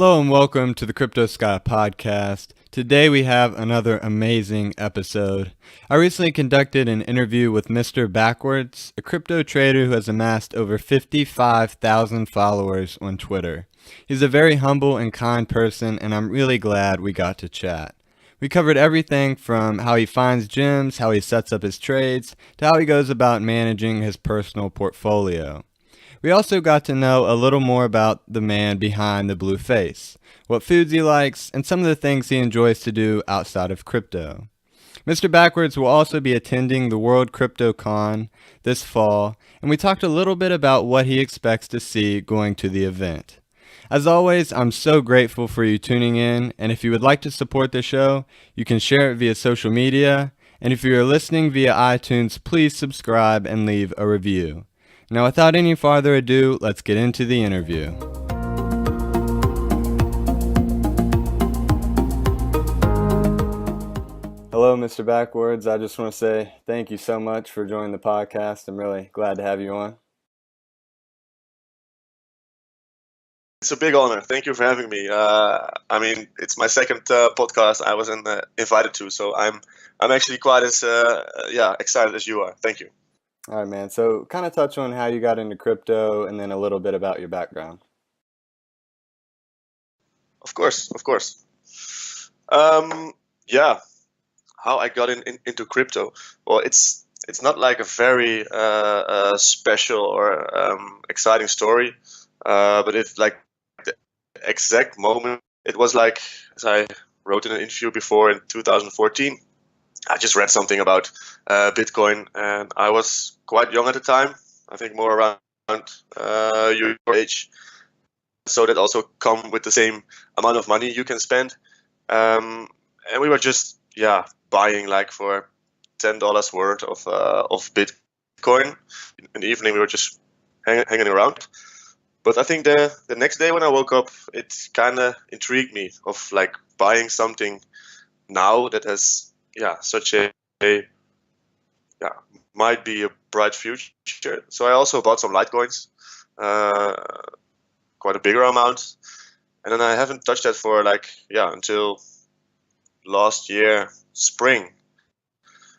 Hello and welcome to the Crypto Sky podcast. Today we have another amazing episode. I recently conducted an interview with Mr. Backwards, a crypto trader who has amassed over 55,000 followers on Twitter. He's a very humble and kind person, and I'm really glad we got to chat. We covered everything from how he finds gems, how he sets up his trades, to how he goes about managing his personal portfolio. We also got to know a little more about the man behind the blue face, what foods he likes, and some of the things he enjoys to do outside of crypto. Mr. Backwards will also be attending the World Crypto Con this fall, and we talked a little bit about what he expects to see going to the event. As always, I'm so grateful for you tuning in, and if you would like to support the show, you can share it via social media, and if you're listening via iTunes, please subscribe and leave a review. Now, without any farther ado, let's get into the interview. Hello, Mr. Backwards. I just want to say thank you so much for joining the podcast. I'm really glad to have you on. It's a big honor. Thank you for having me. It's my second podcast I was invited to, so I'm actually quite as excited as you are. Thank you. All right, man. So kind of touch on how you got into crypto and then a little bit about your background. Of course. How I got into crypto. Well, it's not like a very special or exciting story, but it's like the exact moment. It was like, as I wrote in an interview before in 2014, I just read something about Bitcoin, and I was quite young at the time. I think more around your age. So that also come with the same amount of money you can spend. And we were just buying like for $10 worth of Bitcoin. In the evening, we were just hanging around. But I think the next day when I woke up, it kind of intrigued me of like buying something now that has such a might be a bright future. So I also bought some Litecoins, quite a bigger amount, and then I haven't touched that for until last year spring.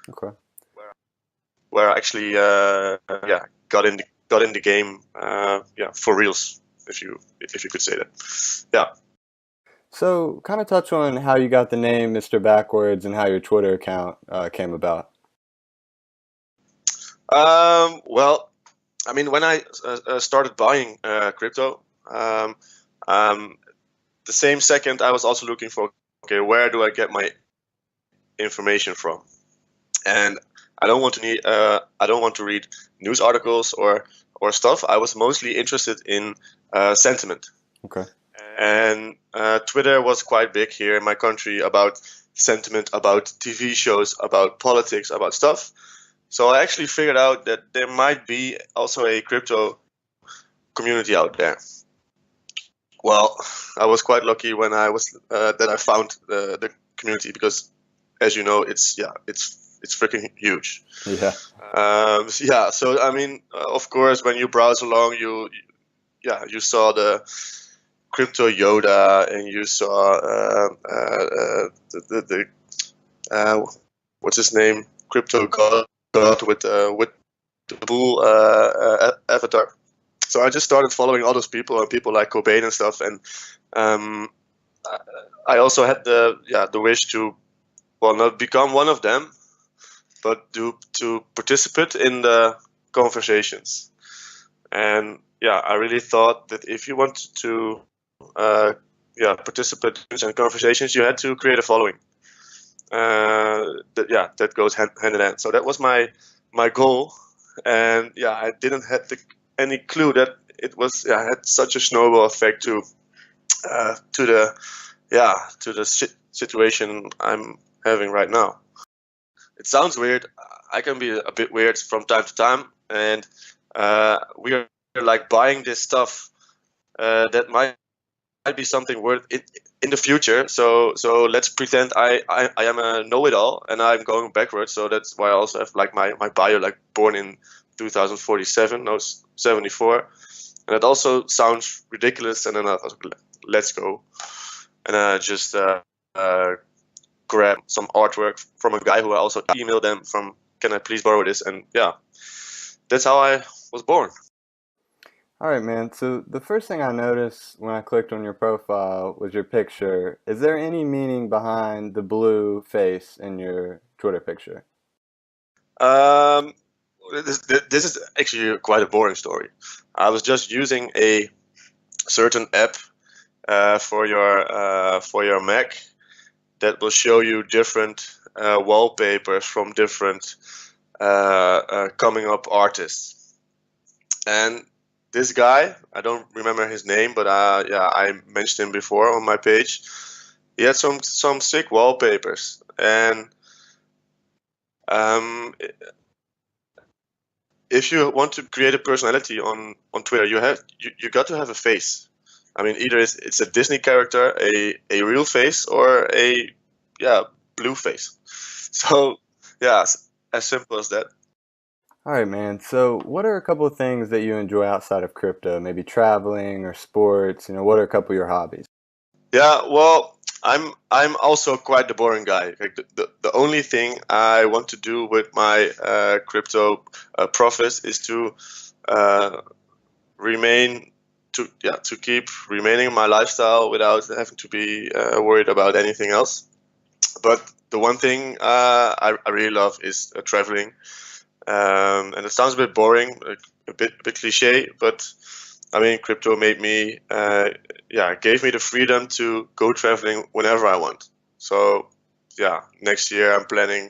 Okay. Where I actually got in the game for reals, if you could say that. Yeah. So kind of touch on how you got the name Mr. Backwards and how your Twitter account came about. When I started buying crypto, the same second I was also looking for, where do I get my information from? And I don't want to read news articles or stuff. I was mostly interested in sentiment. Okay. And Twitter was quite big here in my country about sentiment, about TV shows, about politics, about stuff. So I actually figured out that there might be also a crypto community out there. Well, I was quite lucky when I found the community, because, as you know, it's freaking huge. Yeah. So of course, when you browse along, you saw the Crypto Yoda, and you saw the what's his name, Crypto God with the bull avatar. So I just started following all those people and people like Cobain and stuff, and I also had the wish to, well, not become one of them, but to participate in the conversations. And I really thought that if you wanted to participate in conversations, you had to create a following. That goes hand in hand. So that was my goal, and I didn't have any clue that it was had such a snowball effect to the situation I'm having right now. It sounds weird. I can be a bit weird from time to time, and we are like buying this stuff that might be something worth it in the future. So let's pretend I am a know-it-all and I'm going backwards. So that's why I also have like my bio, like born in 2047, no, 74. And it also sounds ridiculous. And then I was let's go. And I just grab some artwork from a guy who I also emailed them from, can I please borrow this? And yeah, that's how I was born. All right, man. So the first thing I noticed when I clicked on your profile was your picture. Is there any meaning behind the blue face in your Twitter picture? Um, this is actually quite a boring story. I was just using a certain app for your Mac that will show you different wallpapers from different coming up artists. And this guy, I don't remember his name, but yeah, I mentioned him before on my page. He had some sick wallpapers, and um, if you want to create a personality on Twitter, you got to have a face. I mean, either it's a Disney character, a real face, or a blue face. So yeah, as simple as that. All right, man. So what are a couple of things that you enjoy outside of crypto? Maybe traveling or sports? What are a couple of your hobbies? Yeah, well, I'm also quite the boring guy. Like the only thing I want to do with my crypto profits is to uh, remain to keep remaining in my lifestyle without having to be worried about anything else. But the one thing I really love is traveling. And it sounds a bit boring, like a bit cliche, but I mean, crypto made me, gave me the freedom to go traveling whenever I want. So, yeah, next year I'm planning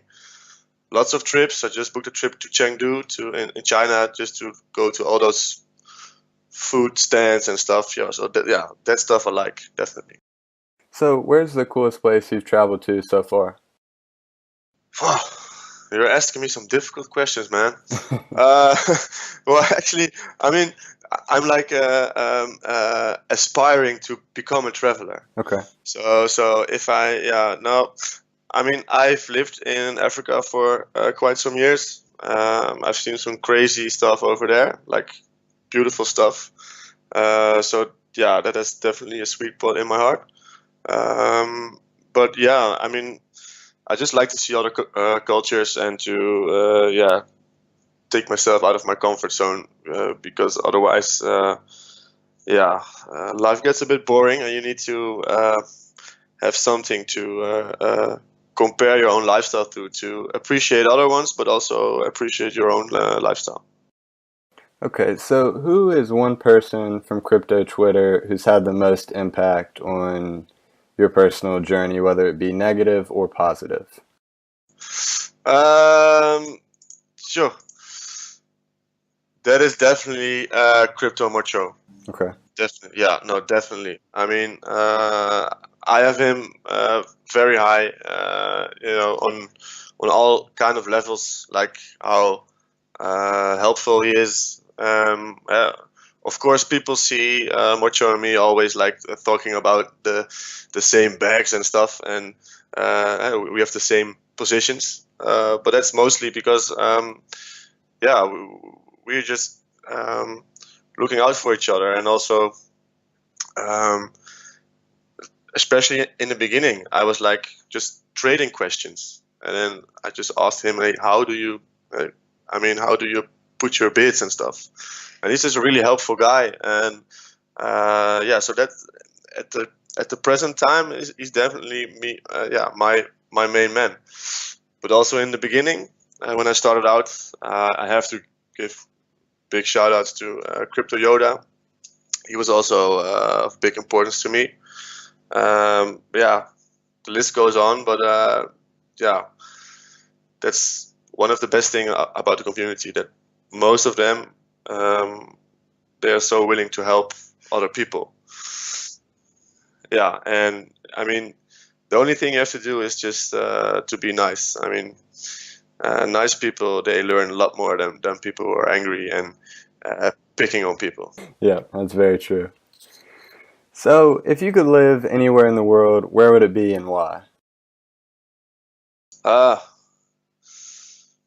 lots of trips. I just booked a trip to Chengdu in China just to go to all those food stands and stuff. Yeah, so that stuff I like, definitely. So where's the coolest place you've traveled to so far? You're asking me some difficult questions, man. Uh, well, actually, I mean, I'm like aspiring to become a traveler. Okay. So if no, I mean, I've lived in Africa for quite some years. I've seen some crazy stuff over there, like beautiful stuff. So yeah, that is definitely a sweet spot in my heart. But yeah, I mean, I just like to see other cultures and to take myself out of my comfort zone because otherwise, life gets a bit boring, and you need to have something to compare your own lifestyle to appreciate other ones, but also appreciate your own lifestyle. Okay, so who is one person from crypto Twitter who's had the most impact on your personal journey, whether it be negative or positive? Sure. That is definitely Crypto Macho. Okay. Definitely, yeah, no, definitely. I mean, I have him very high, on all kind of levels, like how helpful he is. Of course, people see Mocho and me always like talking about the same bags and stuff, and we have the same positions. But that's mostly because, we're just looking out for each other, and also, um, especially in the beginning, I was like just trading questions, and then I just asked him, "Hey, how do you put your bids and stuff?" And he's just a really helpful guy, and so that at the present time is definitely me, my main man. But also in the beginning, when I started out, I have to give big shout outs to Crypto Yoda. He was also of big importance to me. The list goes on, but that's one of the best thing about the community, that most of them, they are so willing to help other people. Yeah, and I mean, the only thing you have to do is just to be nice. I mean, nice people, they learn a lot more than people who are angry and picking on people. Yeah, that's very true. So, if you could live anywhere in the world, where would it be and why?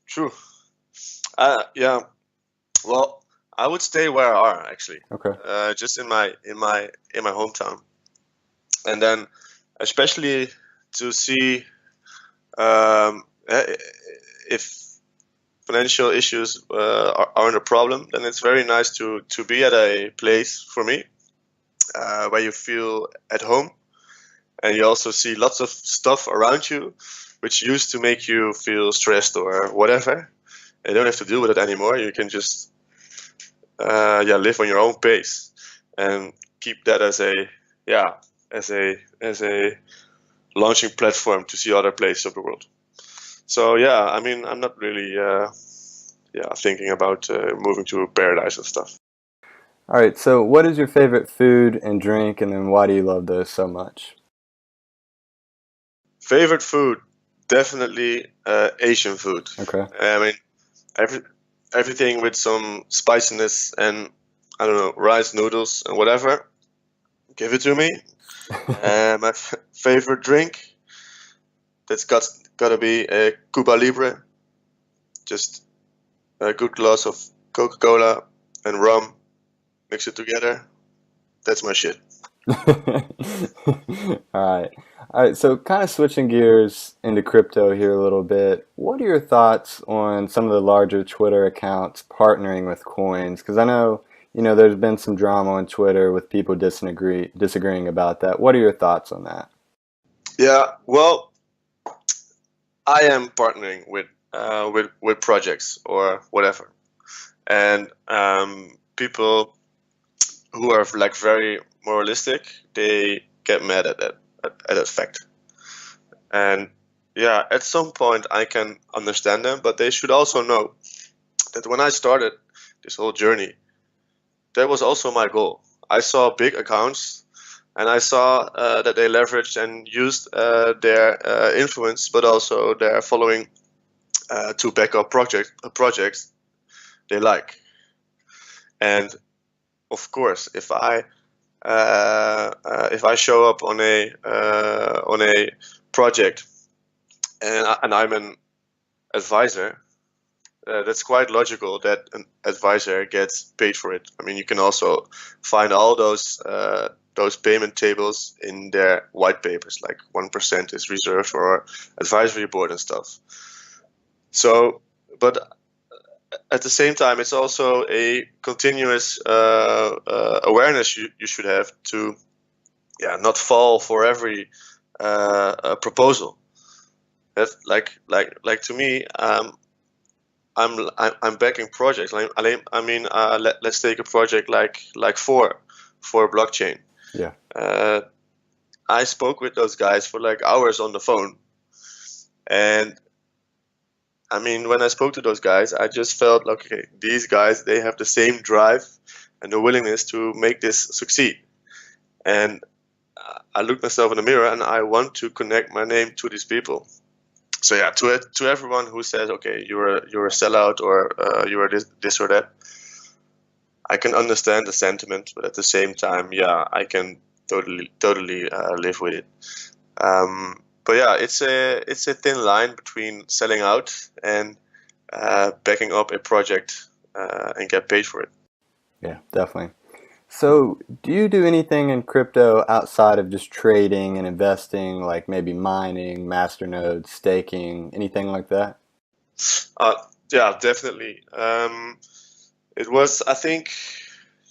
True. Yeah. Well, I would stay where I are, actually. Okay. Just in my hometown. And then especially to see if financial issues aren't a problem, then it's very nice to be at a place, for me, where you feel at home, and you also see lots of stuff around you which used to make you feel stressed or whatever. You don't have to deal with it anymore. You can just live on your own pace and keep that as a launching platform to see other places of the world. So yeah, I mean, I'm not really thinking about moving to paradise and stuff. All right, so what is your favorite food and drink, and then why do you love those so much? Favorite food, definitely Asian food. Okay. I mean, everything with some spiciness and, I don't know, rice noodles and whatever. Give it to me. My favorite drink, that's gotta be a Cuba Libre. Just a good glass of Coca-Cola and rum. Mix it together. That's my shit. All right. All right, so kind of switching gears into crypto here a little bit. What are your thoughts on some of the larger Twitter accounts partnering with coins? Because I know, there's been some drama on Twitter with people disagreeing about that. What are your thoughts on that? Yeah, well, I am partnering with projects or whatever, and people who are like very moralistic, they get mad at that fact. And yeah, at some point I can understand them, but they should also know that when I started this whole journey, that was also my goal. I saw big accounts, and I saw that they leveraged and used their influence, but also their following to back up projects they like. And of course, if I show up on a project, and I'm an advisor, that's quite logical that an advisor gets paid for it. I mean, you can also find all those payment tables in their white papers, like 1% is reserved for advisory board and stuff. So, but at the same time, it's also a continuous awareness you should have to, not fall for every proposal. That's like to me, I'm backing projects. Let's take a project like for blockchain. Yeah. I spoke with those guys for like hours on the phone, and I mean, when I spoke to those guys, I just felt like, okay, these guys, they have the same drive and the willingness to make this succeed. And I looked myself in the mirror, and I want to connect my name to these people. So yeah, to everyone who says, okay, you're a sellout, or you are this or that, I can understand the sentiment, but at the same time, yeah, I can totally live with it. But yeah, it's a thin line between selling out and backing up a project and get paid for it. Yeah, definitely. So, do you do anything in crypto outside of just trading and investing, like maybe mining, masternodes, staking, anything like that? Yeah, definitely. It was, I think,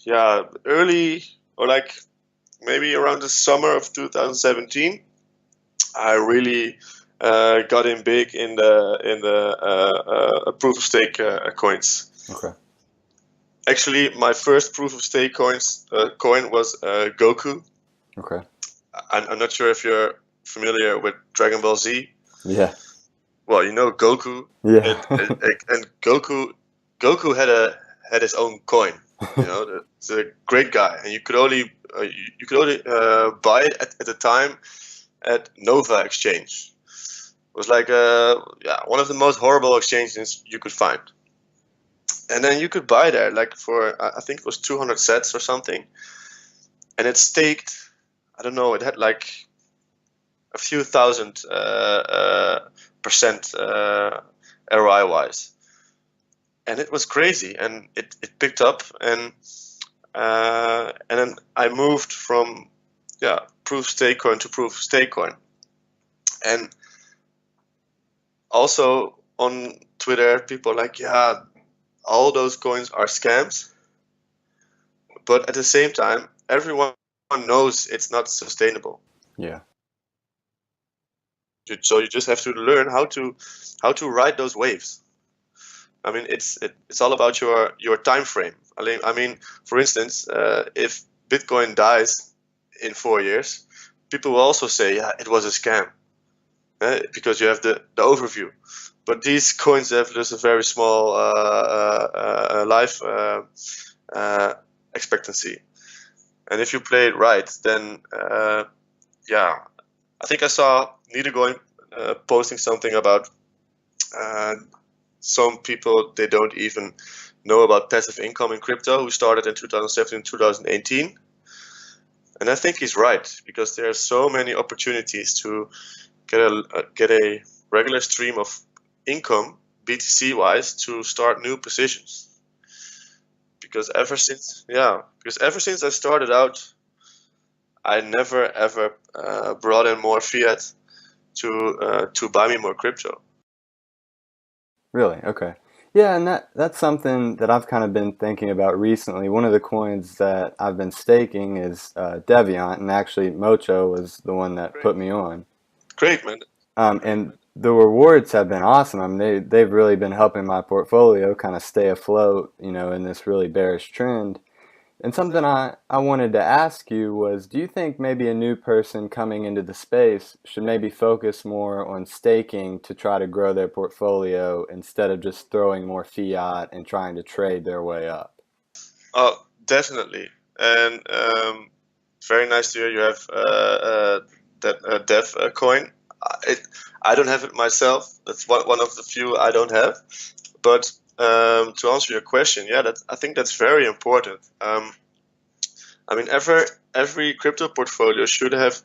early, or like maybe around the summer of 2017. I really got in big in the proof of stake coins. Okay. Actually, my first proof of stake coin was Goku. Okay. I'm not sure if you're familiar with Dragon Ball Z. Yeah. Well, you know Goku. Yeah. And Goku had his own coin. It's a great guy, and you could only buy it at the time at Nova Exchange. It was like one of the most horrible exchanges you could find. And then you could buy there like for, I think it was 200 sets or something, and it staked, I don't know, it had like a few thousand percent ROI wise, and it was crazy, and it picked up, and then I moved from proof stake coin to proof stake coin. And also on Twitter, people are like, yeah, all those coins are scams. But at the same time, everyone knows it's not sustainable. Yeah. So you just have to learn how to ride those waves. I mean, it's all about your time frame. I mean, for instance, if Bitcoin dies in 4 years, people will also say, yeah, it was a scam, because you have the overview. But these coins have just a very small life expectancy, and if you play it right, then I think I saw Niedergoin posting something about some people, they don't even know about passive income in crypto, who started in 2017, 2018. And I think he's right, because there are so many opportunities to get a regular stream of income, BTC wise, to start new positions. Because ever since I started out, I never ever brought in more fiat to buy me more crypto. Really? Okay. Yeah, and that's something that I've kind of been thinking about recently. One of the coins that I've been staking is Deviant, and actually Mocho was the one that put me on. Great, man. And the rewards have been awesome. I mean, they've really been helping my portfolio kind of stay afloat, in this really bearish trend. And something I wanted to ask you was, do you think maybe a new person coming into the space should maybe focus more on staking to try to grow their portfolio instead of just throwing more fiat and trying to trade their way up? Oh, definitely. And very nice to hear you have that Dev coin. I don't have it myself. That's one of the few I don't have. But to answer your question, I think that's very important. I mean, every crypto portfolio should have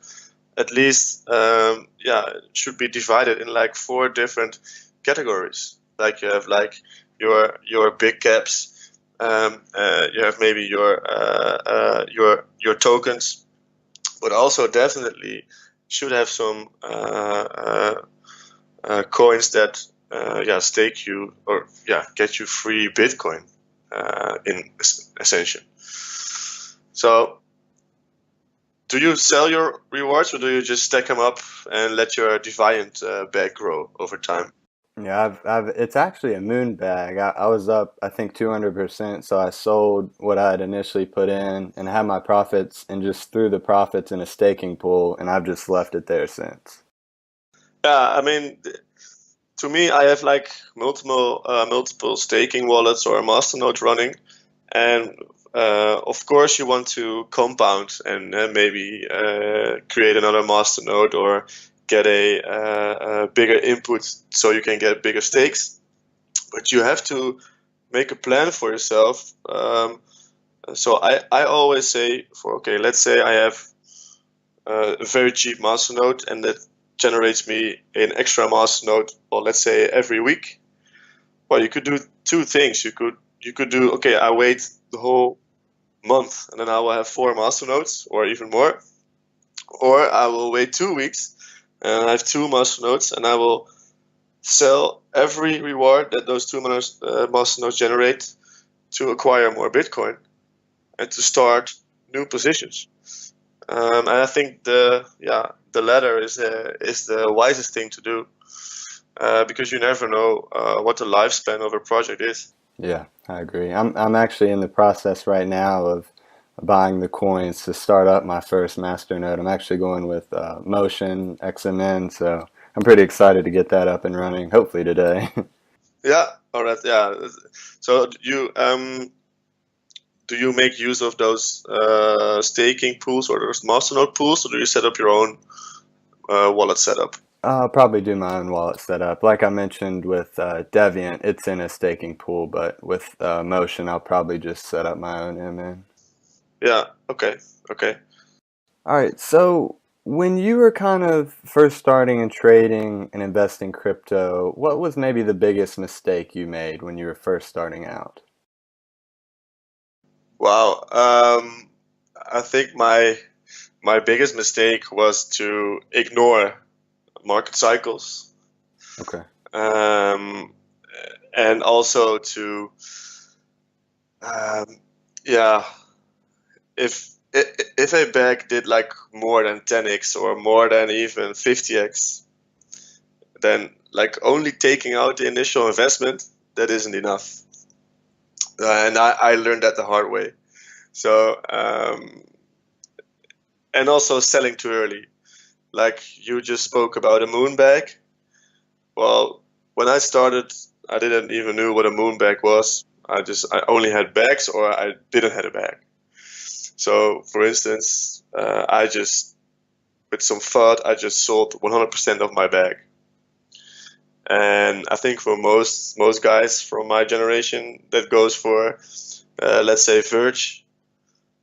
at least should be divided in like 4 different categories. Like you have like your big caps, you have maybe your tokens, but also definitely should have some coins that stake you or get you free Bitcoin in essential. So, do you sell your rewards, or do you just stack them up and let your Deviant bag grow over time? Yeah, it's actually a moon bag. I was up, I think, 200%, so I sold what I had initially put in and had my profits and just threw the profits in a staking pool, and I've just left it there since. Yeah, I mean, to me, I have like multiple staking wallets or masternode running, and of course, you want to compound and maybe create another masternode or get a bigger input so you can get bigger stakes. But you have to make a plan for yourself. So I always say, let's say I have a very cheap masternode and that generates me an extra masternode, or let's say every week. Well, you could do 2 things. You could do, okay, I wait the whole month and then I will have 4 masternodes or even more. Or I will wait 2 weeks and I have 2 masternodes and I will sell every reward that those 2 masternodes generate to acquire more Bitcoin and to start new positions. And I think the latter is the wisest thing to do, because you never know what the lifespan of a project is. Yeah, I agree. I'm actually in the process right now of buying the coins to start up my first masternode. I'm actually going with Motion XMN, so I'm pretty excited to get that up and running, hopefully today. Yeah, all right, yeah. So do you make use of those staking pools or those masternode pools, or do you set up your own wallet setup? I'll probably do my own wallet setup. Like I mentioned with Deviant, it's in a staking pool, but with Motion, I'll probably just set up my own MN. Yeah, okay. All right, so when you were kind of first starting and trading and investing crypto, what was maybe the biggest mistake you made when you were first starting out? Wow. I think my my biggest mistake was to ignore market cycles, Okay. and also to yeah, if a bag did like more than 10x or more than even 50x, then like only taking out the initial investment, that isn't enough. And I learned that the hard way. So and also selling too early. Like you just spoke about a moon bag. Well, when I started, I didn't even know what a moon bag was. I only had bags, or I didn't have a bag. So, for instance, I just, with some thought, I just sold 100% of my bag. And I think for most guys from my generation, that goes for, let's say, Verge.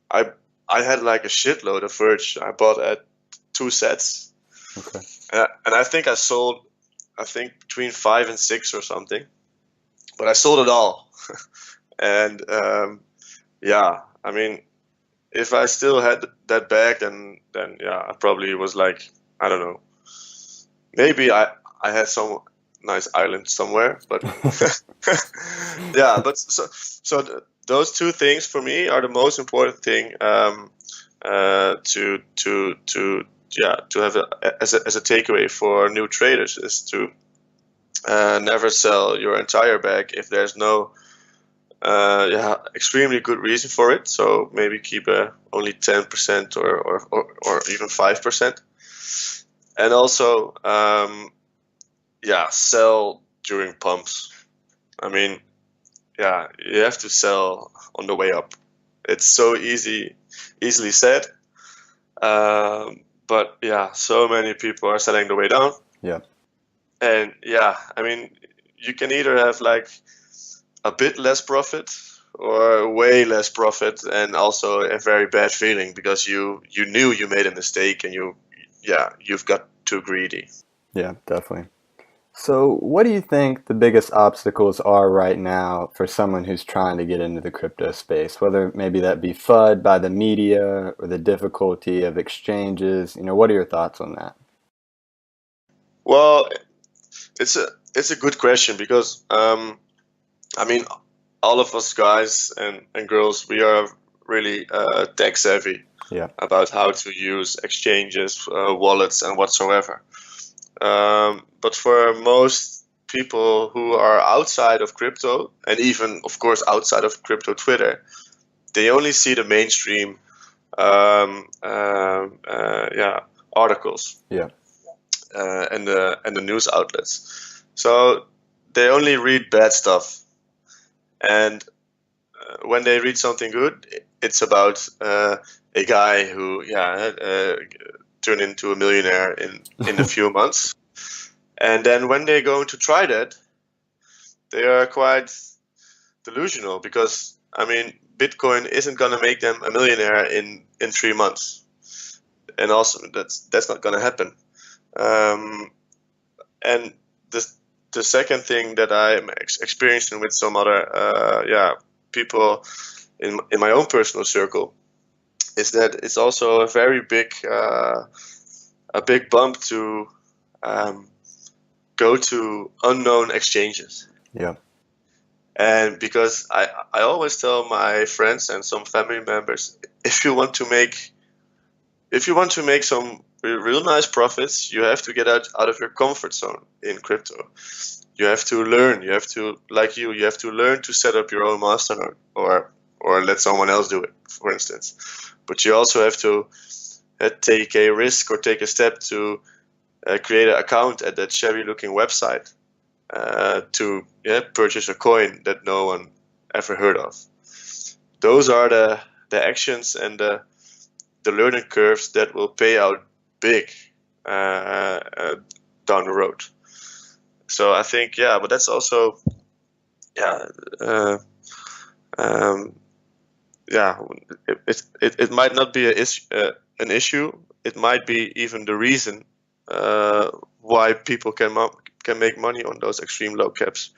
I had like a shitload of Verge. I bought at 2 sets. Okay. And I think I sold, between 5 and 6 or something. But I sold it all. And yeah, I mean, if I still had that bag, then yeah, I probably was like, I don't know, maybe I had some nice island somewhere, but yeah, but those two things for me are the most important thing, to have as a takeaway for new traders, is to never sell your entire bag if there's no extremely good reason for it. So maybe keep only 10% or even 5%. And also, sell during pumps. I mean, yeah, you have to sell on the way up. It's so easily said. But yeah, so many people are selling the way down. Yeah. And yeah, I mean, you can either have like a bit less profit or way less profit, and also a very bad feeling because you knew you made a mistake and you've got too greedy. Yeah, definitely. So, what do you think the biggest obstacles are right now for someone who's trying to get into the crypto space? Whether maybe that be FUD by the media or the difficulty of exchanges. What are your thoughts on that? Well, it's a good question because I mean, all of us guys and girls, we are really tech savvy Yeah. about how to use exchanges, wallets, and whatsoever. But for most people who are outside of crypto, and even, of course, outside of crypto Twitter, they only see the mainstream articles, Yeah. and the news outlets. So they only read bad stuff. And when they read something good, it's about a guy who turned into a millionaire in a few months. And then when they're going to try that, they are quite delusional because, I mean, Bitcoin isn't going to make them a millionaire in 3 months. And also, that's not going to happen. And the second thing that I'm experiencing with some other people in my own personal circle is that it's also a very big bump to go to unknown exchanges. Yeah. And because I always tell my friends and some family members, if you want to make some real nice profits, you have to get out of your comfort zone in crypto. You have to learn. You have to, like you have to learn to set up your own masternode, or let someone else do it, for instance. But you also have to take a risk or take a step to create an account at that shabby-looking website to purchase a coin that no one ever heard of. Those are the actions and the learning curves that will pay out big down the road. So I think, but that's also, it might not be an issue. It might be even the reason why people can make money on those extreme low caps.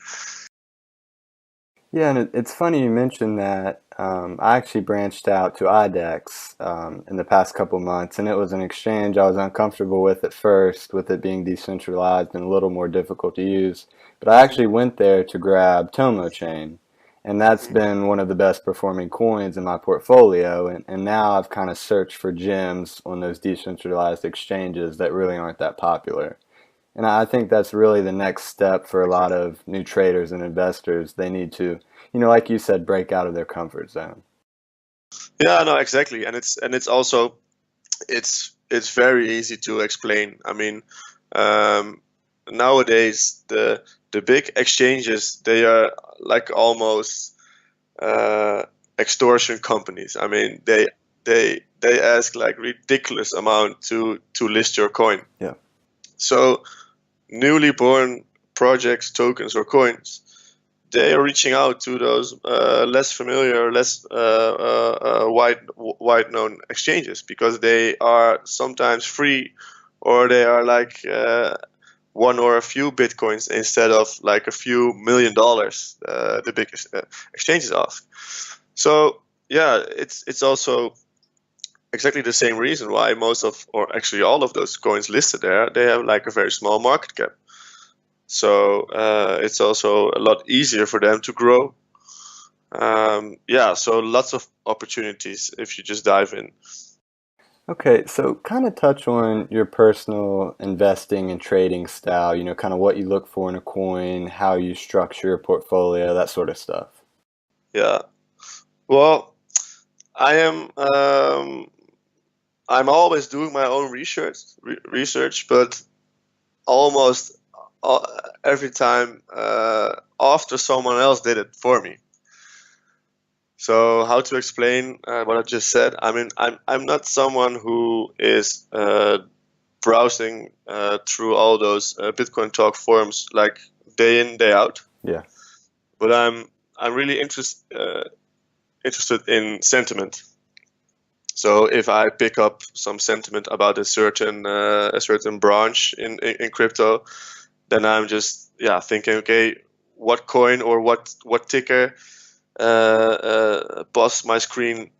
Yeah, and it's funny you mentioned that. I actually branched out to IDEX in the past couple months, and it was an exchange I was uncomfortable with at first, with it being decentralized and a little more difficult to use. But I actually went there to grab Tomo Chain, and that's been one of the best performing coins in my portfolio. And now I've kind of searched for gems on those decentralized exchanges that really aren't that popular. And I think that's really the next step for a lot of new traders and investors. They need to, like you said, break out of their comfort zone. Yeah, no, exactly, and it's also it's very easy to explain. I mean, nowadays the big exchanges, they are like almost extortion companies. I mean, they ask like ridiculous amount to list your coin. Yeah. So newly born projects, tokens, or coins, they are reaching out to those less familiar, less wide known exchanges, because they are sometimes free, or they are like one or a few bitcoins instead of like a few $1 million. The big exchanges ask. So yeah, it's also exactly the same reason why most of, or actually all of those coins listed there, they have like a very small market cap. So it's also a lot easier for them to grow. Yeah, so lots of opportunities if you just dive in. Okay, so kind of touch on your personal investing and trading style, kind of what you look for in a coin, how you structure your portfolio, that sort of stuff. Yeah, well, I'm always doing my own research, but almost every time after someone else did it for me. So how to explain what I just said? I mean, I'm not someone who is browsing through all those Bitcoin talk forums like day in, day out. Yeah. But I'm really interested in sentiment. So if I pick up some sentiment about a certain branch in crypto, then I'm just thinking, okay, what coin or what ticker busts my screen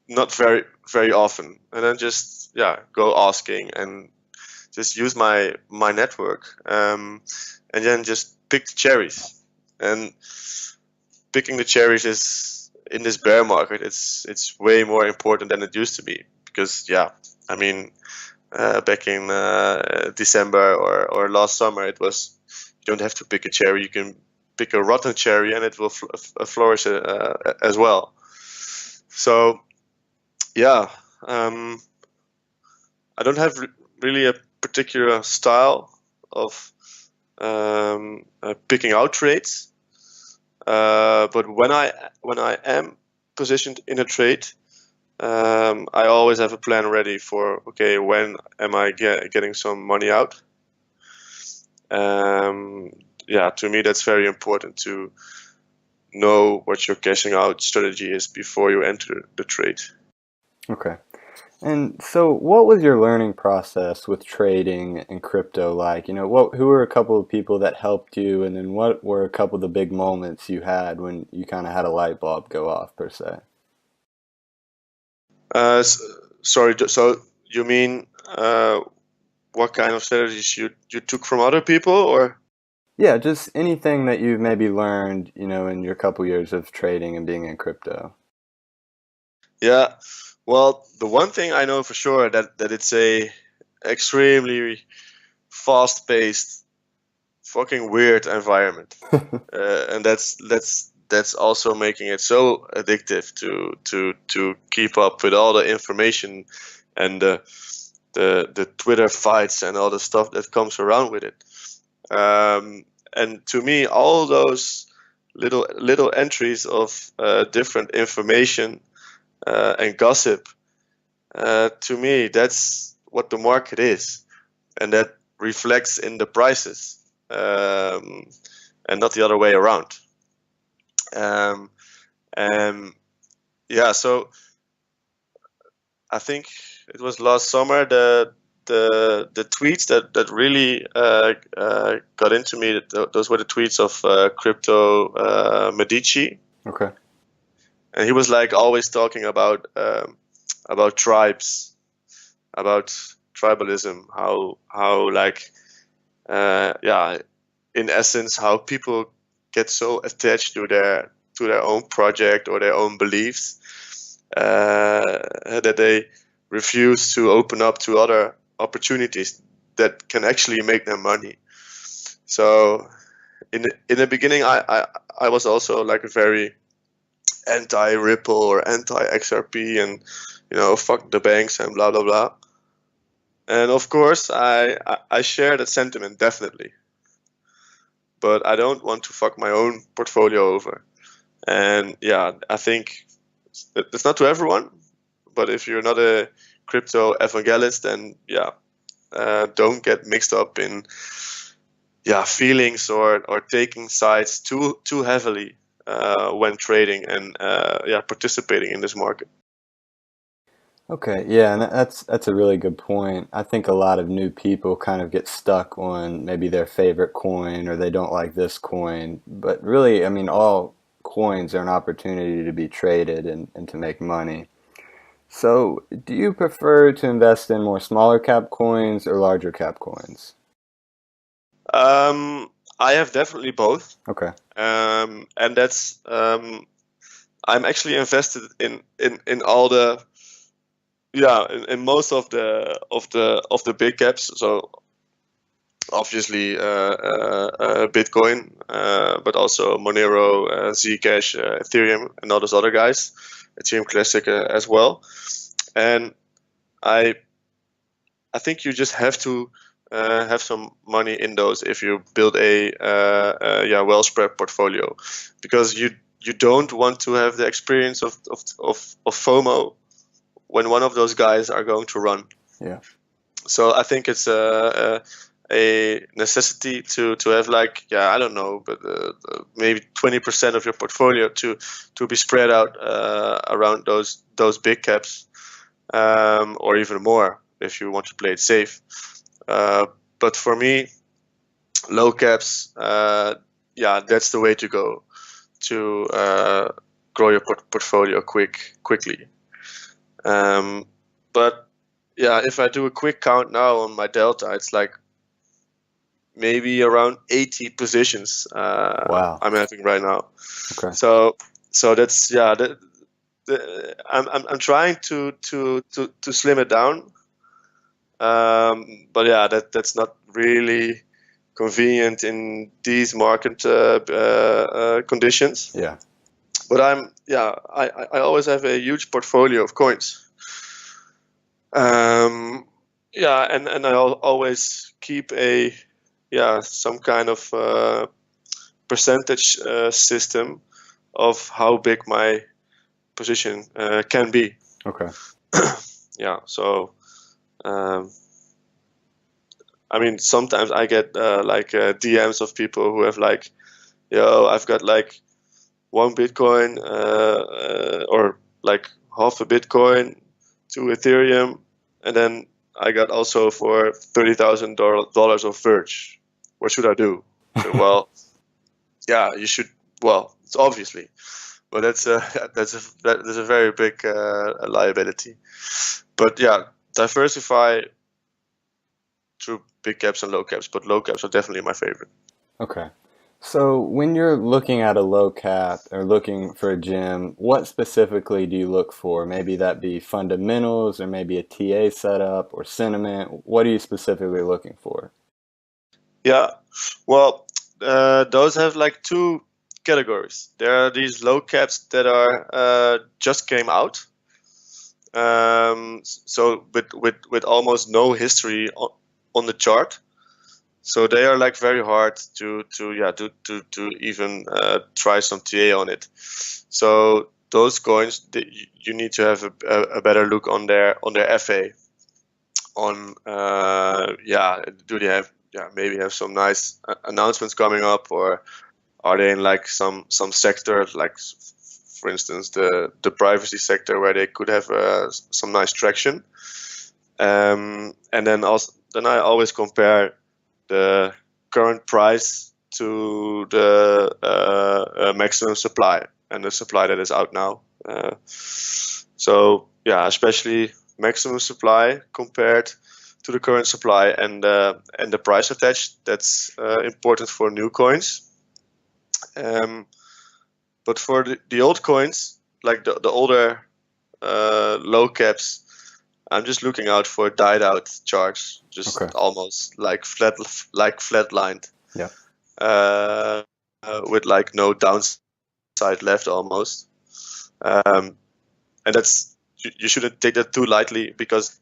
not very often, and then just go asking and just use my network, and then just pick the cherries. And picking the cherries is, in this bear market, it's way more important than it used to be, because I mean, back in December or last summer, it was, you don't have to pick a cherry, you can pick a rotten cherry and it will flourish as well. So I don't have really a particular style of picking out trades, but when I am positioned in a trade, I always have a plan ready for, okay, when am I getting some money out? To me, that's very important to know what your cashing out strategy is before you enter the trade. Okay. And so what was your learning process with trading and crypto like? Who were a couple of people that helped you, and then what were a couple of the big moments you had when you kind of had a light bulb go off, per se? Sorry, so you mean what kind of strategies you took from other people, or? Yeah, just anything that you've maybe learned, in your couple years of trading and being in crypto. Yeah, well, the one thing I know for sure, that it's a extremely fast-paced, fucking weird environment, and that's also making it so addictive to keep up with all the information and the Twitter fights and all the stuff that comes around with it. And to me, all those little entries of different information and gossip, to me, that's what the market is, and that reflects in the prices, and not the other way around. And so I think it was last summer, the tweets that really got into me. Those were the tweets of Crypto Medici. Okay. and he was like always talking about tribes, about tribalism, how like in essence, how people get so attached to their own project or their own beliefs that they refuse to open up to other opportunities that can actually make them money. So in the beginning, I was also like a very anti-Ripple or anti-XRP, and fuck the banks and blah blah blah. And of course, I share that sentiment definitely, but I don't want to fuck my own portfolio over. And yeah, I think it's not to everyone, but if you're not a crypto evangelist, then don't get mixed up in feelings or taking sides too heavily when trading and participating in this market. Okay, yeah, and that's a really good point. I think a lot of new people kind of get stuck on maybe their favorite coin or they don't like this coin. But really, I mean, all coins are an opportunity to be traded and to make money. So, do you prefer to invest in more smaller cap coins or larger cap coins? I have definitely both. Okay. And that's I'm actually invested in all the in most of the big caps. So obviously Bitcoin, but also Monero, Zcash, Ethereum, and all those other guys, Ethereum Classic as well. And I think you just have to have some money in those if you build a well spread portfolio, because you don't want to have the experience of FOMO when one of those guys are going to run. Yeah. So I think it's a necessity to have like I don't know, but maybe 20% of your portfolio to be spread out around those big caps, or even more if you want to play it safe. But for me, low caps, that's the way to go to grow your portfolio quickly. But if I do a quick count now on my delta, it's like maybe around 80 positions Wow. I'm having right now. Okay. So that's I'm trying to slim it down. But that's not really convenient in these market conditions. Yeah. But I always have a huge portfolio of coins. And I always keep some kind of percentage system of how big my position can be. Okay. So I mean, sometimes I get DMs of people who have like, I've got like 1 Bitcoin or like half a Bitcoin, 2 Ethereum, and then I got also for $30,000 of Verge. What should I do? So, well, you should. Well, it's obviously, but that's a very big liability. But diversify through big caps and low caps, but low caps are definitely my favorite. Okay. So when you're looking at a low cap or looking for a gem, what specifically do you look for? Maybe that be fundamentals or maybe a TA setup or sentiment. What are you specifically looking for? Yeah, well, those have like 2 categories. There are these low caps that are just came out, so with almost no history on the chart. So they are like very hard to even try some TA on it. So those coins, you need to have a better look on their FA. On do they have maybe have some nice announcements coming up, or are they in like some sector, like for instance the privacy sector, where they could have some nice traction. And then I always compare the current price to the maximum supply and the supply that is out now. So yeah, especially maximum supply compared to the current supply and the price attached. That's important for new coins. But for the old coins, like the older low caps, I'm just looking out for died out charts, just almost like flatlined. Yeah. With like no downside left almost. And that's, you shouldn't take that too lightly, because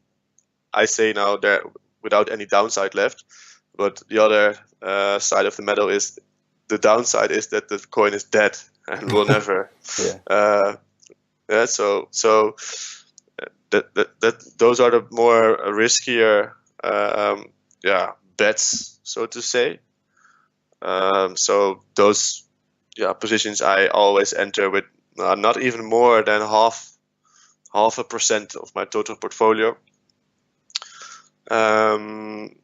I say now there without any downside left, but the other side of the medal is the downside is that the coin is dead and will never. So that those are the more riskier bets, so to say. So those positions I always enter with not even more than half a percent of my total portfolio. And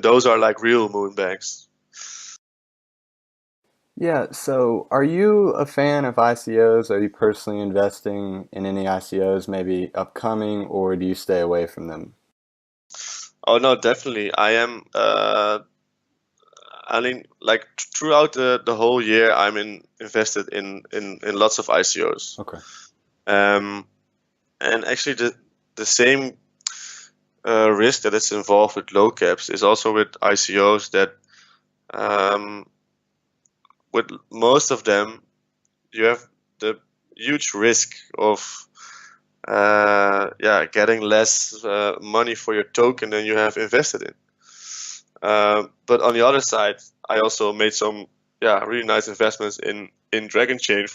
those are like real moon banks. Yeah, so are you a fan of ICOs? Are you personally investing in any ICOs, maybe upcoming, or do you stay away from them? Oh no, definitely. I am. I mean, like throughout the whole year, I'm invested in lots of ICOs. Okay. And actually, the same risk that is involved with low caps is also with ICOs. That with most of them, you have the huge risk of getting less money for your token than you have invested in. But on the other side, I also made some really nice investments in Dragon Chain,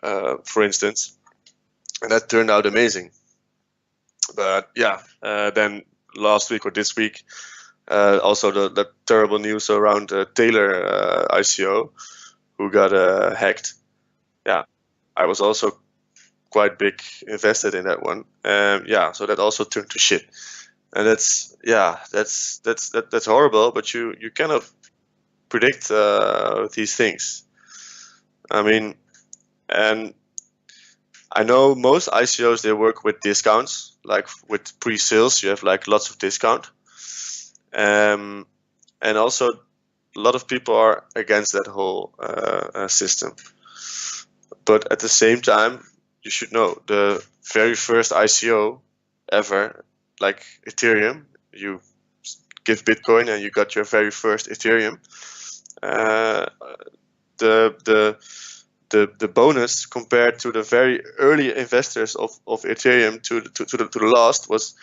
for instance, and that turned out amazing. But then last week or this week, also the terrible news around Taylor ICO, who got hacked. Yeah, I was also quite big invested in that one. So that also turned to shit, and that's horrible. But you cannot predict these things. I mean, and I know most ICOs, they work with discounts, like with pre-sales. You have like lots of discount, and also a lot of people are against that whole system. But at the same time, you should know the very first ICO ever, like Ethereum, you give Bitcoin and you got your very first Ethereum. The bonus compared to the very early investors of Ethereum to the last was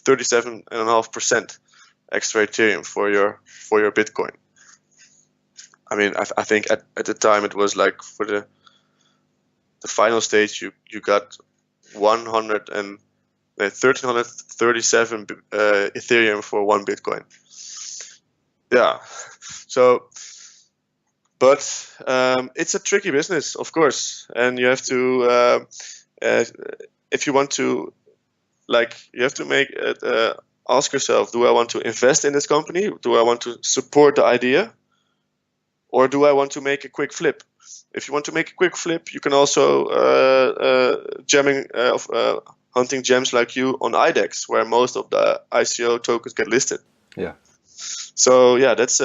37.5% extra Ethereum for your Bitcoin. I mean, I think at the time it was like for the final stage you got 1337 Ethereum for one Bitcoin. Yeah, so. But it's a tricky business, of course, and you have to, if you want to, you have to ask yourself: do I want to invest in this company? Do I want to support the idea, or do I want to make a quick flip? If you want to make a quick flip, you can also hunting gems like you on IDEX, where most of the ICO tokens get listed. Yeah. So that's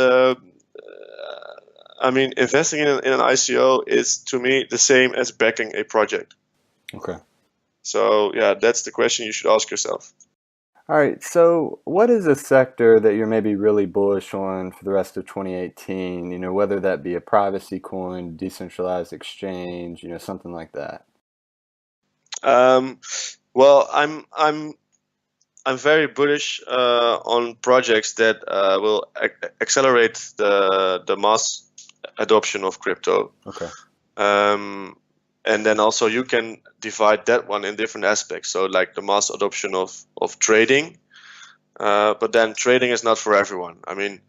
I mean, investing in an ICO is, to me, the same as backing a project. Okay. So, that's the question you should ask yourself. All right. So what is a sector that you're maybe really bullish on for the rest of 2018? You know, whether that be a privacy coin, decentralized exchange, you know, something like that. Well, I'm very bullish on projects that will accelerate the mass adoption of crypto. Okay. And then also you can divide that one in different aspects. So like the mass adoption of trading, but then trading is not for everyone. I mean,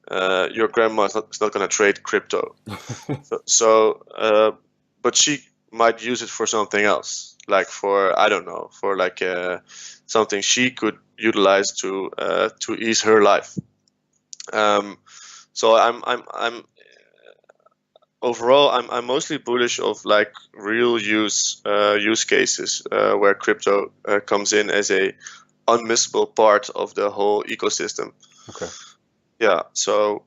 your grandma is not going to trade crypto. But she might use it for something else, like for, I don't know, for like something she could utilize to ease her life. So overall, I'm mostly bullish of like real use cases where crypto comes in as a unmissable part of the whole ecosystem. Okay. Yeah, so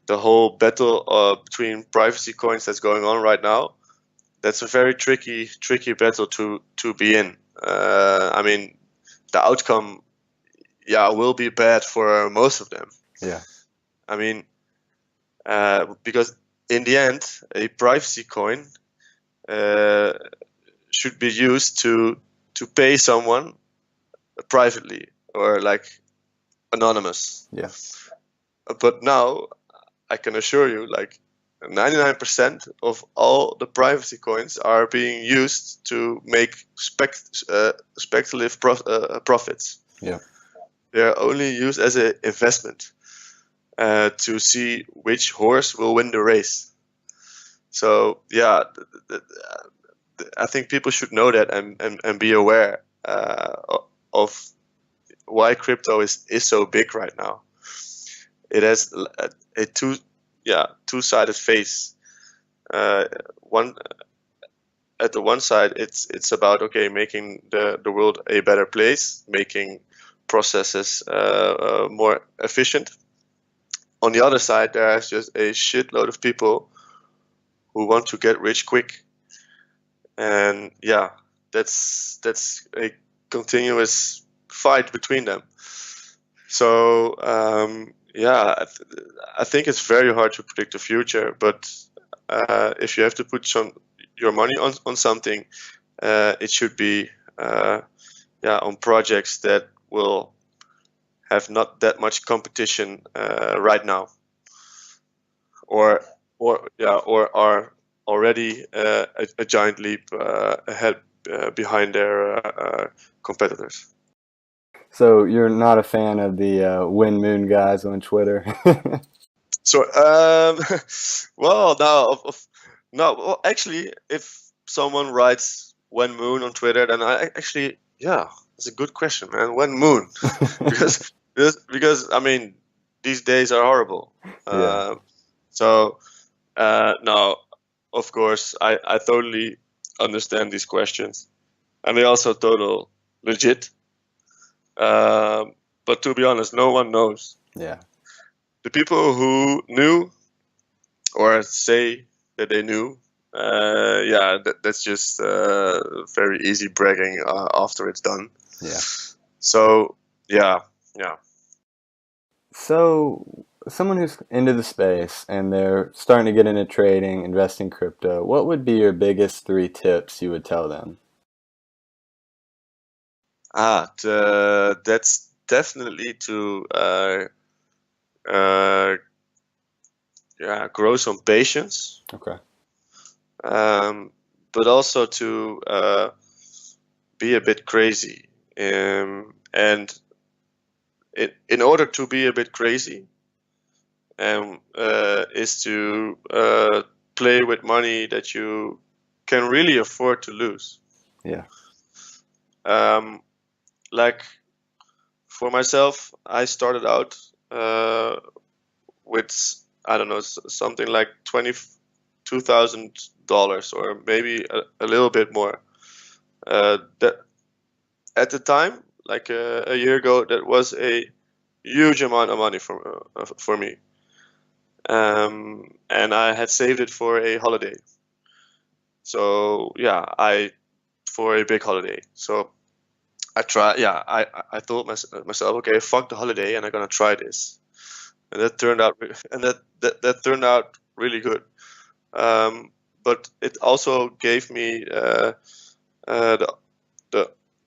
the whole battle between privacy coins that's going on right now, that's a very tricky battle to be in. I mean, the outcome, yeah, will be bad for most of them. Yeah. I mean, because in the end, a privacy coin should be used to pay someone privately or like anonymous. Yeah. But now I can assure you, like 99% of all the privacy coins are being used to make speculative profits. Yeah. They are only used as an investment to see which horse will win the race. So yeah, I think people should know that and be aware of why crypto is so big right now. It has a two-sided face. One at the one side, it's about making the world a better place, making processes more efficient. On the other side, there's just a shitload of people who want to get rich quick, and yeah, that's a continuous fight between them. So yeah, I think it's very hard to predict the future, but if you have to put your money on something, it should be on projects that will have not that much competition right now, or are already a giant leap ahead behind their competitors. So you're not a fan of the Win Moon guys on Twitter? So, well, no. Well, actually, if someone writes "when moon" on Twitter, then I actually, yeah, that's a good question, man. When moon, because I mean, these days are horrible. Yeah. So, no, of course, I totally understand these questions, and they also total legit. But to be honest, no one knows. Yeah. The people who knew or say that they knew, that's just very easy bragging after it's done. Yeah. So yeah. So someone who's into the space and they're starting to get into trading, investing crypto, what would be your biggest 3 tips you would tell them? That's definitely to grow some patience. Okay. But also to be a bit crazy. And in order to be a bit crazy, is to play with money that you can really afford to lose. Yeah. Like for myself, I started out with, I don't know, something like $22,000 or maybe a little bit more. That at the time, like a year ago, that was a huge amount of money for me. And I had saved it for a holiday. So yeah, for a big holiday. So I thought myself, okay, fuck the holiday, and I'm gonna try this. And that turned out, that turned out really good. But it also gave me the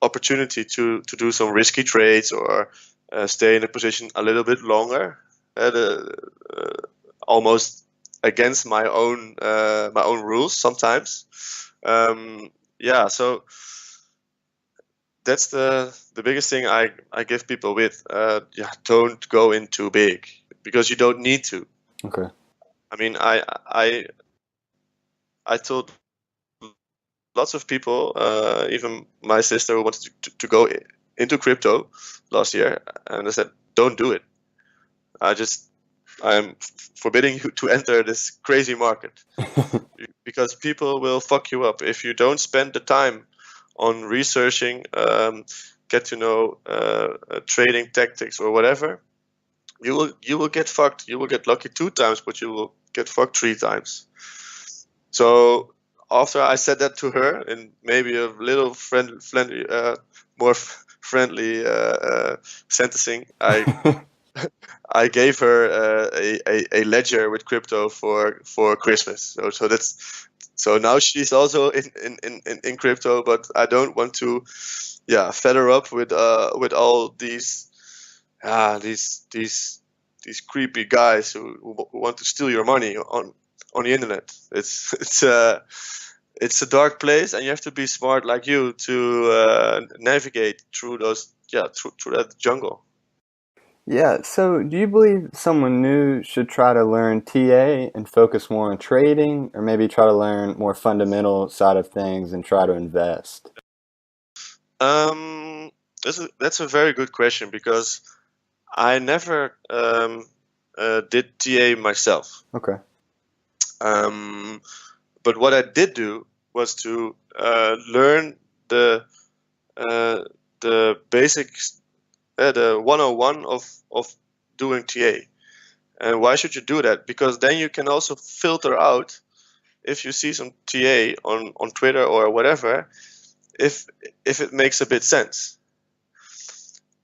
opportunity to do some risky trades or stay in a position a little bit longer, almost against my own rules sometimes. So that's the biggest thing I give people with. Don't go in too big because you don't need to. Okay. I mean, I told lots of people, even my sister who wanted to go into crypto last year, and I said, don't do it. I'm forbidding you to enter this crazy market, because people will fuck you up if you don't spend the time on researching, get to know trading tactics or whatever. You will get fucked. You will get lucky 2 times, but you will get fucked 3 times. So after I said that to her in maybe a little friendly, more friendly sentencing, I gave her a ledger with crypto for Christmas. So now she's also in crypto, but I don't want to fed her up with all these creepy guys who want to steal your money on the internet. It's a dark place, and you have to be smart like you to navigate through through that jungle. Yeah, so do you believe someone new should try to learn TA and focus more on trading, or maybe try to learn more fundamental side of things and try to invest? Um, that's a very good question, because I never did TA myself. Okay. But what I did do was to learn the basics, the 101 of doing TA. And why should you do that? Because then you can also filter out, if you see some TA on Twitter or whatever, if it makes a bit sense.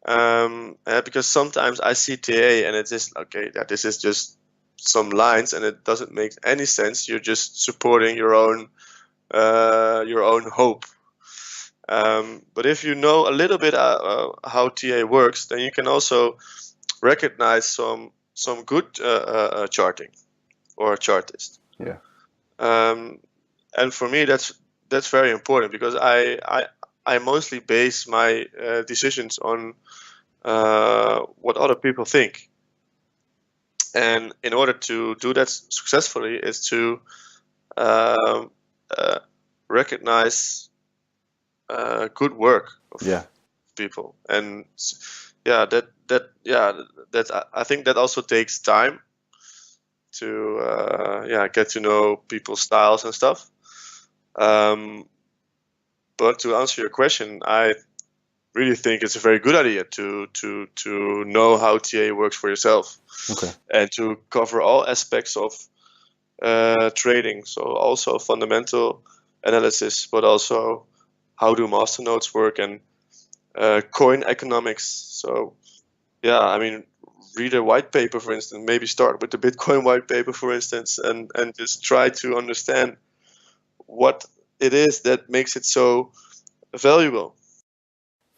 Because sometimes I see TA and it's just okay, that this is just some lines and it doesn't make any sense. You're just supporting your own hope. But if you know a little bit how TA works, then you can also recognize some good charting or chartist. Yeah. And for me, that's very important, because I mostly base my decisions on what other people think. And in order to do that successfully is to recognize good work of people. And I think that also takes time to get to know people's styles and stuff. But to answer your question, I really think it's a very good idea to know how TA works for yourself. Okay. And to cover all aspects of trading. So also fundamental analysis, but also how do masternodes work, and coin economics. So I mean, read a white paper, for instance. Maybe start with the Bitcoin white paper, for instance, and just try to understand what it is that makes it so valuable.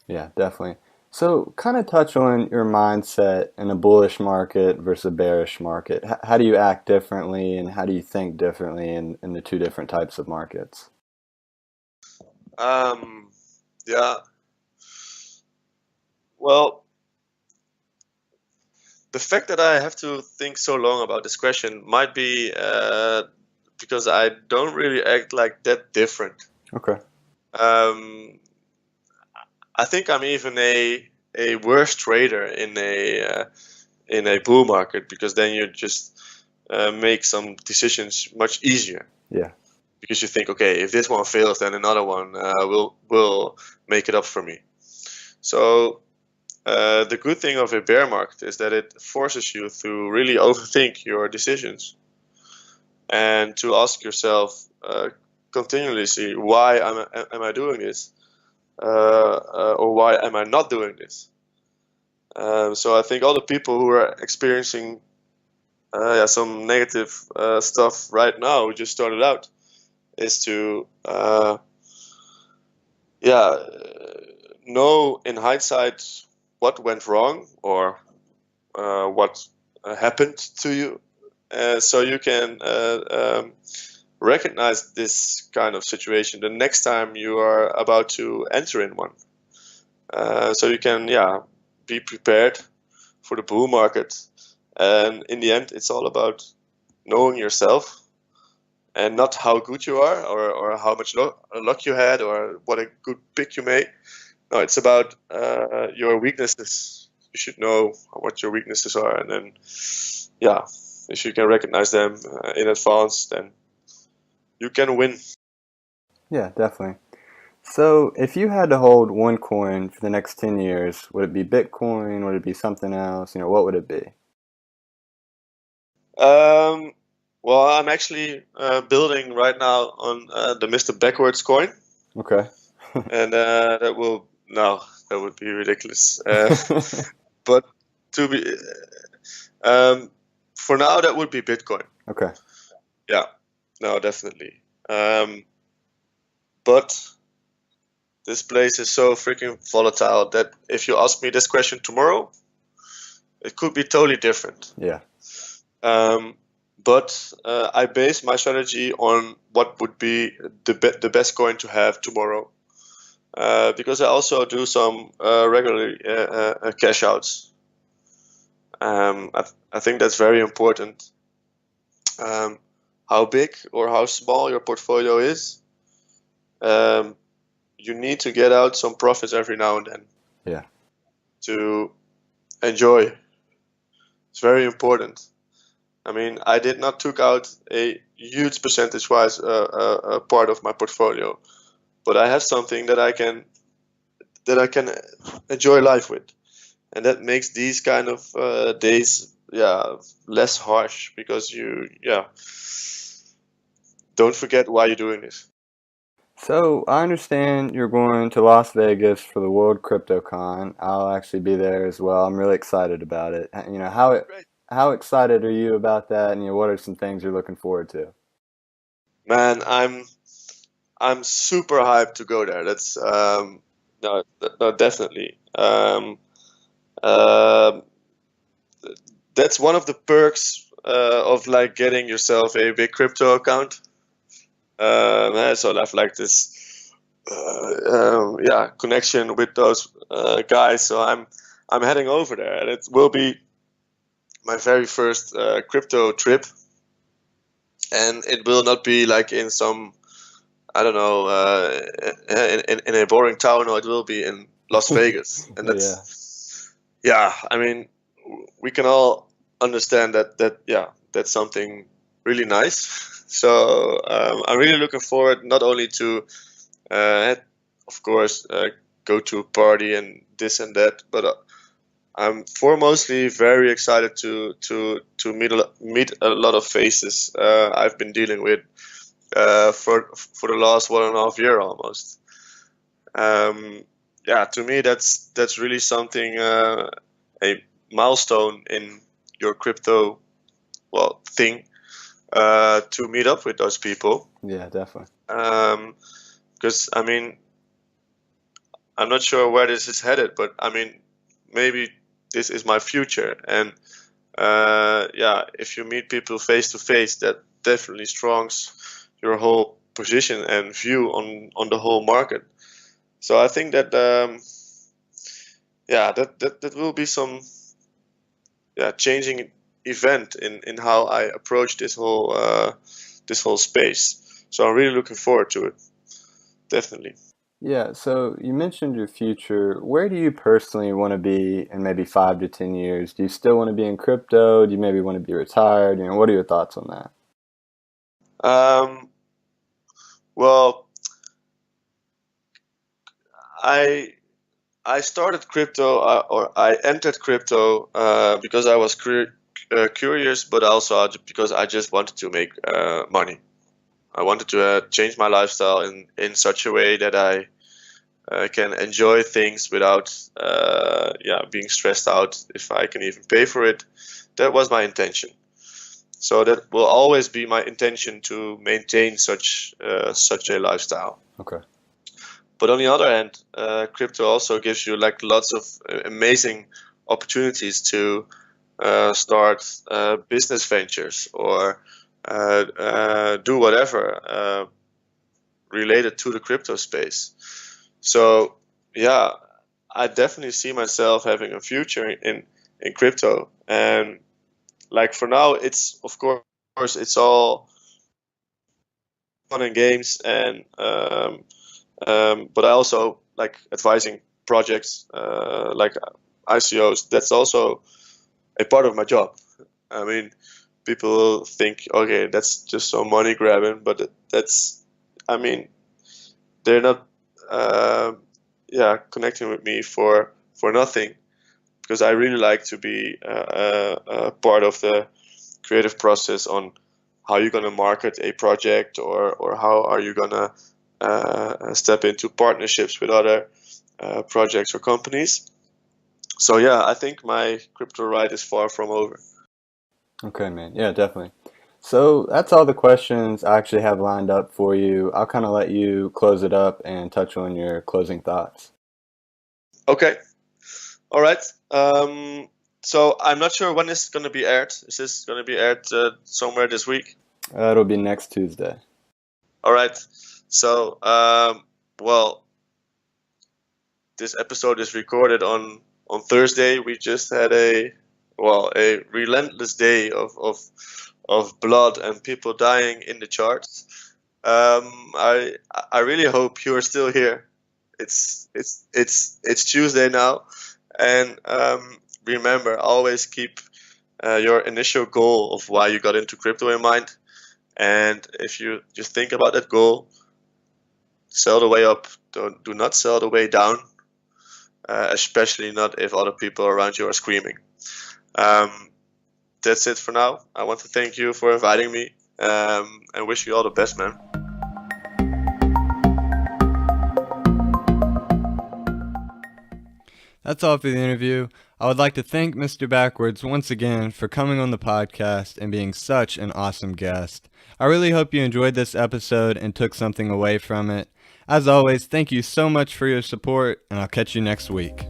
Yeah, definitely. So kind of touch on your mindset in a bullish market versus a bearish market. How do you act differently, and how do you think differently in the two different types of markets? Well, the fact that I have to think so long about this question might be because I don't really act like that different. Okay. I think I'm even a worse trader in a bull market, because then you just make some decisions much easier. Yeah. Because you think, okay, if this one fails, then another one will make it up for me. So the good thing of a bear market is that it forces you to really overthink your decisions, and to ask yourself continuously, why am I doing this, or why am I not doing this? So I think all the people who are experiencing some negative stuff right now, who just started out, is to know in hindsight what went wrong, or what happened to you, so you can recognize this kind of situation the next time you are about to enter in one. So you can be prepared for the bull market. And in the end, it's all about knowing yourself, and not how good you are, or how much luck you had, or what a good pick you made. No, it's about your weaknesses. You should know what your weaknesses are, and then yeah, if you can recognize them in advance, then you can win. Yeah, definitely. So, if you had to hold one coin for the next 10 years, would it be Bitcoin? Would it be something else? What would it be? Um, well, I'm actually building right now on the Mr. Backwards coin, Okay. and that would be ridiculous. But to be for now, that would be Bitcoin. Okay. Yeah, no, definitely. But this place is so freaking volatile that if you ask me this question tomorrow, it could be totally different. Yeah. But I base my strategy on what would be the best coin to have tomorrow. Because I also do some regular cash outs. I think that's very important. How big or how small your portfolio is, um, you need to get out some profits every now and then. Yeah. To enjoy. It's very important. I mean, I did not took out a huge percentage-wise part of my portfolio, but I have something that I can enjoy life with, and that makes these kind of days, less harsh because you, don't forget why you're doing this. So, I understand you're going to Las Vegas for the World CryptoCon. I'll actually be there as well. I'm really excited about it. Great. How excited are you about that? And what are some things you're looking forward to? Man, I'm super hyped to go there. That's no, definitely. Um, that's one of the perks of like getting yourself a big crypto account. So I have like this connection with those guys. So I'm heading over there, and it will be my very first crypto trip, and it will not be like in some, I don't know, in a boring town. No, it will be in Las Vegas, and Yeah. I mean, we can all understand that that's something really nice. So I'm really looking forward not only to, uh, of course, go to a party and this and that, but I'm foremostly very excited to meet a lot of faces I've been dealing with for the last 1.5 year almost. To me that's really something, a milestone in your crypto thing, to meet up with those people. Yeah, definitely. Because I mean, I'm not sure where this is headed, but I mean, maybe this is my future. And if you meet people face to face, that definitely strongs your whole position and view on the whole market. So I think that that will be some changing event in how I approach this whole space. So I'm really looking forward to it. Definitely. Yeah, so you mentioned your future. Where do you personally want to be in maybe 5 to 10 years? Do you still want to be in crypto? Do you maybe want to be retired? What are your thoughts on that? Um, well, I I started crypto, or I entered crypto because I was curious, but also because I just wanted to make money. I wanted to change my lifestyle in such a way that I can enjoy things without being stressed out if I can even pay for it. That was my intention. So that will always be my intention to maintain such a lifestyle. Okay. But on the other hand, crypto also gives you like lots of amazing opportunities to start business ventures or do whatever related to the crypto space. So yeah, I definitely see myself having a future in crypto. And like for now, it's of course it's all fun and games, and but I also like advising projects like ICOs. That's also a part of my job. I mean, people think, okay, that's just so money grabbing, but that's, I mean, they're not, connecting with me for nothing, because I really like to be part of the creative process on how you're gonna market a project, or how are you gonna step into partnerships with other projects or companies. So yeah, I think my crypto ride is far from over. Okay, man. Yeah, definitely. So that's all the questions I actually have lined up for you. I'll kind of let you close it up and touch on your closing thoughts. Okay, all right. So I'm not sure when it's going to be aired. Is this going to be aired somewhere this week? It'll be next Tuesday. All right. So, well, this episode is recorded on Thursday. We just had a relentless day of blood and people dying in the charts. I really hope you are still here. It's Tuesday now, and remember, always keep your initial goal of why you got into crypto in mind. And if you just think about that goal, sell the way up. Do not sell the way down, especially not if other people around you are screaming. That's it for now. I want to thank you for inviting me, and wish you all the best, man. That's all for the interview. I would like to thank Mr. Backwards once again for coming on the podcast and being such an awesome guest. I really hope you enjoyed this episode and took something away from it. As always, thank you so much for your support, and I'll catch you next week.